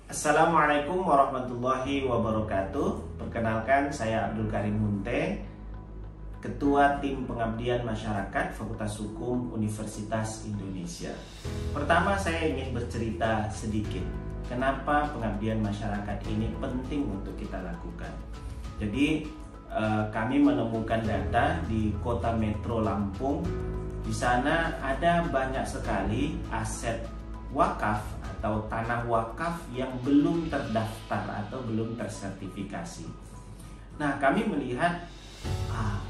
Assalamualaikum warahmatullahi wabarakatuh. Perkenalkan, saya Abdul Karim Munte, Ketua Tim Pengabdian Masyarakat Fakultas Hukum Universitas Indonesia. Pertama, saya ingin bercerita sedikit kenapa pengabdian masyarakat ini penting untuk kita lakukan. Jadi, kami menemukan data di Kota Metro Lampung. Di sana ada banyak sekali aset wakaf atau tanah wakaf yang belum terdaftar atau belum tersertifikasi. Nah, kami melihat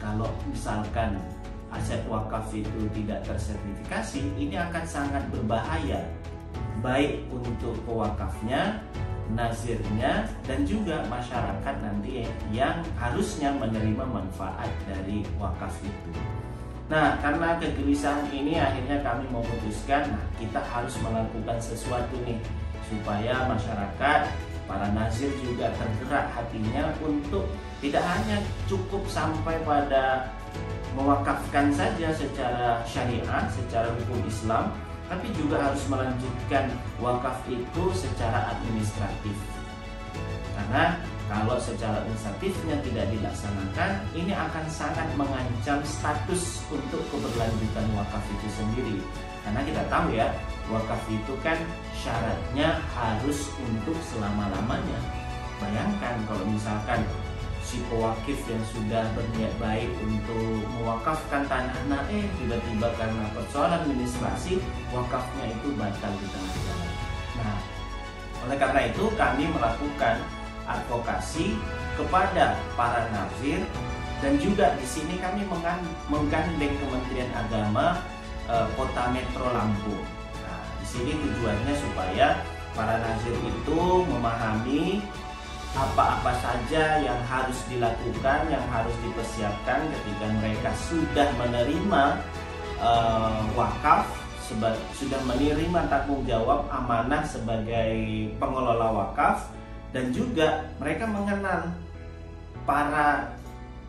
kalau misalkan aset wakaf itu tidak tersertifikasi, ini akan sangat berbahaya baik untuk pewakafnya, nazirnya, dan juga masyarakat nanti yang harusnya menerima manfaat dari wakaf itu. Nah, karena kegelisahan ini akhirnya kami memutuskan, kita harus melakukan sesuatu nih supaya masyarakat, para nazir juga tergerak hatinya untuk tidak hanya cukup sampai pada mewakafkan saja secara syariah, secara hukum Islam, tapi juga harus melanjutkan wakaf itu secara administratif. Karena kalau secara administratifnya tidak dilaksanakan, ini akan sangat mengancam status untuk keberlanjutan wakaf itu sendiri. Karena kita tahu ya, wakaf itu kan syaratnya harus untuk selama-lamanya. Bayangkan kalau misalkan si pewakif yang sudah berniat baik untuk mewakafkan tanah, tiba-tiba karena persoalan administrasi, wakafnya itu batal di tengah jalan. Nah, oleh karena itu kami melakukan advokasi kepada para nazir, dan juga di sini kami menggandeng Kementerian Agama Kota Metro Lampung. Nah, di sini tujuannya supaya para nazir itu memahami apa-apa saja yang harus dilakukan, yang harus dipersiapkan ketika mereka sudah menerima wakaf, sudah menerima tanggung jawab amanah sebagai pengelola wakaf. Dan juga mereka mengenal para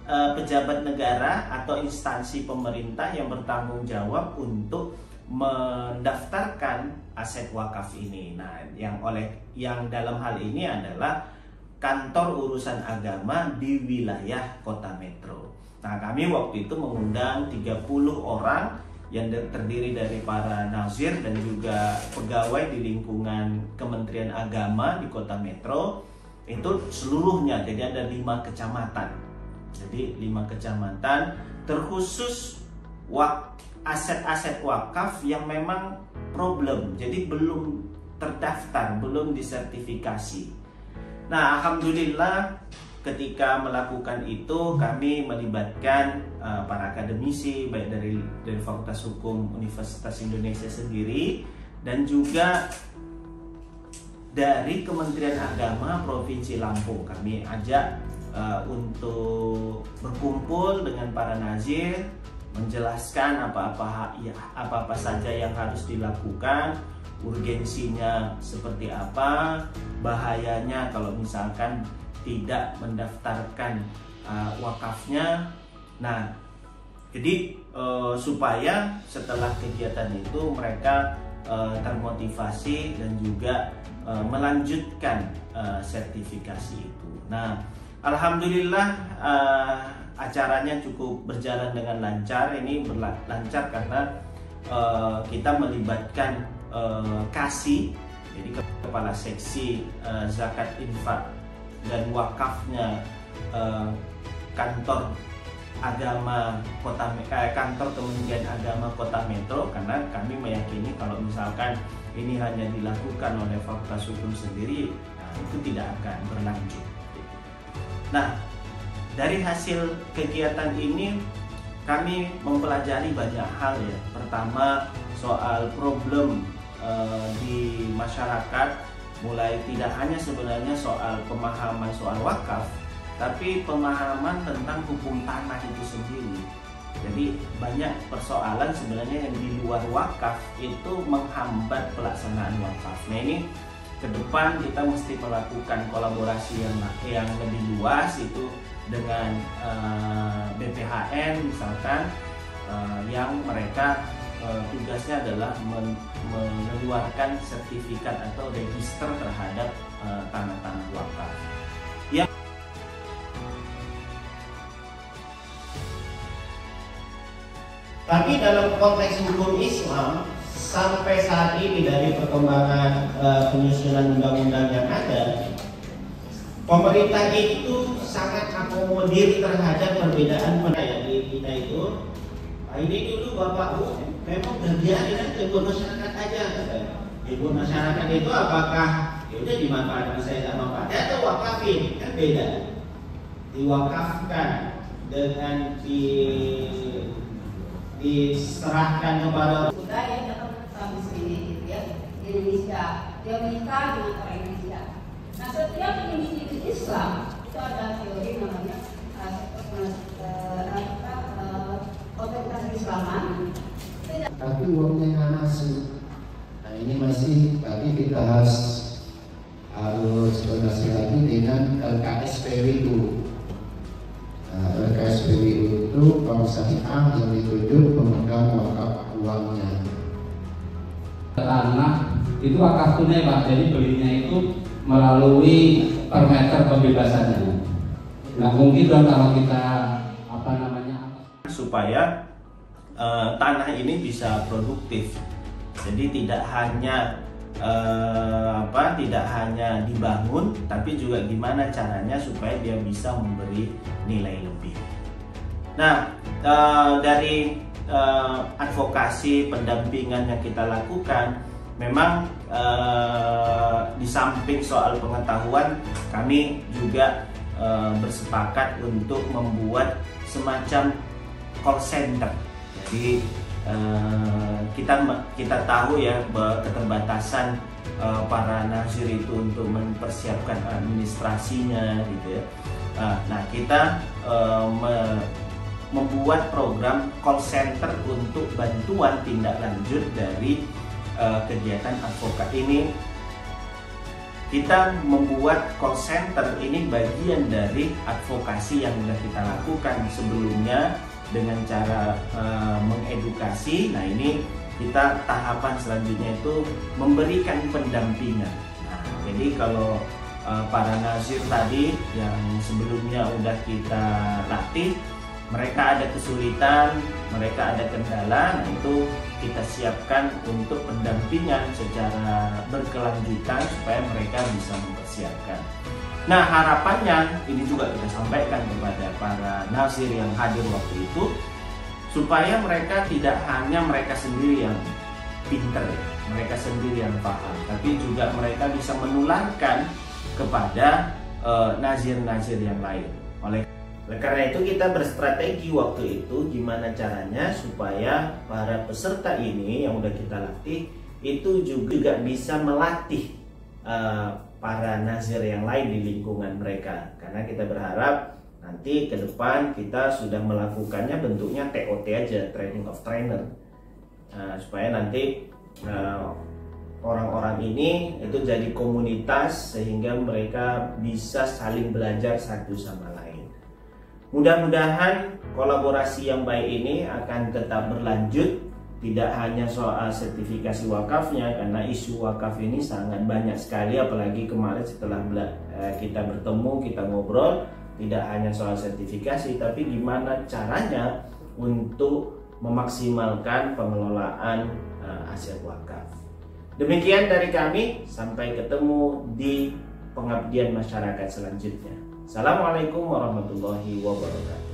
pejabat negara atau instansi pemerintah yang bertanggung jawab untuk mendaftarkan aset wakaf ini. Nah, yang dalam hal ini adalah kantor urusan agama di wilayah Kota Metro. Nah, kami waktu itu mengundang 30 orang yang terdiri dari para nazir dan juga pegawai di lingkungan Kementerian Agama di Kota Metro. Itu seluruhnya, jadi ada 5 kecamatan. Jadi 5 kecamatan terkhusus aset-aset wakaf yang memang problem, jadi belum terdaftar, belum disertifikasi. Nah, alhamdulillah ketika melakukan itu kami melibatkan para akademisi baik dari Fakultas Hukum Universitas Indonesia sendiri dan juga dari Kementerian Agama Provinsi Lampung. Kami ajak untuk berkumpul dengan para nazir, menjelaskan apa-apa saja yang harus dilakukan, urgensinya seperti apa, bahayanya kalau misalkan tidak mendaftarkan wakafnya. Nah, jadi supaya setelah kegiatan itu mereka termotivasi dan juga melanjutkan sertifikasi itu. Nah, alhamdulillah acaranya cukup berjalan dengan lancar. Ini lancar karena kita melibatkan kasih, jadi kepala seksi zakat infak dan wakafnya kantor Kementerian Agama Kota Metro, karena kami meyakini kalau misalkan ini hanya dilakukan oleh Fakultas Hukum sendiri, itu tidak akan berlanjut. Nah, dari hasil kegiatan ini kami mempelajari banyak hal ya. Pertama, soal problem di masyarakat, mulai tidak hanya sebenarnya soal pemahaman soal wakaf, tapi pemahaman tentang hukum tanah itu sendiri. Jadi banyak persoalan sebenarnya yang di luar wakaf itu menghambat pelaksanaan wakaf. Nah, ini ke depan kita mesti melakukan kolaborasi yang lebih luas itu dengan BPHN misalkan, yang mereka tugasnya adalah mengeluarkan sertifikat atau register terhadap tanah-tanah wakaf. Tapi dalam konteks hukum Islam sampai saat ini dari perkembangan penyusunan undang-undang yang ada, pemerintah itu sangat akomodir terhadap perbedaan pendapat kita itu. Ini dulu Bapak Bu memang terjadi kan libur masyarakat aja. Libur masyarakat itu apakah ya udah dimanfaatkan, saya tidak manfaatkan atau wakafin, kan beda. Diwakafkan dengan diserahkan kepada budaya yang datang di sini gitu ya, di Indonesia. Dia menikah dengan orang Indonesia. Nah, setiap individu Islam itu ada teori namanya otoritas Islaman. Tapi uangnya nggak masuk. Nah ini masih, tapi kita harus koordinasi lagi dengan LKSPW itu. Nah, LKSPW itu bank syariah yang ditunjuk pemegang wakaf uangnya. Tanah itu wakaf tunai Pak, jadi belinya itu melalui per meter pembebasannya. Nah mungkin dong kalau kita supaya tanah ini bisa produktif. Jadi tidak hanya tidak hanya dibangun, tapi juga gimana caranya supaya dia bisa memberi nilai lebih. Nah, dari advokasi pendampingan yang kita lakukan, memang di samping soal pengetahuan, kami juga bersepakat untuk membuat semacam call center. Jadi kita tahu ya bahwa keterbatasan para nazir itu untuk mempersiapkan administrasinya gitu ya. Nah, kita membuat program call center untuk bantuan tindak lanjut dari kegiatan advokat ini. Kita membuat call center ini bagian dari advokasi yang sudah kita lakukan sebelumnya dengan cara mengedukasi. Nah, ini kita tahapan selanjutnya itu memberikan pendampingan. Nah, jadi kalau para nazir tadi yang sebelumnya udah kita latih, mereka ada kesulitan, mereka ada kendala, nah itu kita siapkan untuk pendampingan secara berkelanjutan supaya mereka bisa mempersiapkan. Nah, harapannya ini juga kita sampaikan kepada para nazir yang hadir waktu itu, supaya mereka tidak hanya mereka sendiri yang pinter, mereka sendiri yang paham, tapi juga mereka bisa menularkan kepada nazir-nazir yang lain. Oleh karena itu kita berstrategi waktu itu gimana caranya supaya para peserta ini yang udah kita latih itu juga bisa melatih para nazir yang lain di lingkungan mereka. Karena kita berharap nanti ke depan kita sudah melakukannya bentuknya TOT aja, training of trainer, supaya nanti orang-orang ini itu jadi komunitas sehingga mereka bisa saling belajar satu sama lain. Mudah-mudahan kolaborasi yang baik ini akan tetap berlanjut, tidak hanya soal sertifikasi wakafnya, karena isu wakaf ini sangat banyak sekali, apalagi kemarin setelah kita bertemu, kita ngobrol, tidak hanya soal sertifikasi, tapi gimana caranya untuk memaksimalkan pengelolaan aset wakaf. Demikian dari kami, sampai ketemu di pengabdian masyarakat selanjutnya. Assalamualaikum warahmatullahi wabarakatuh.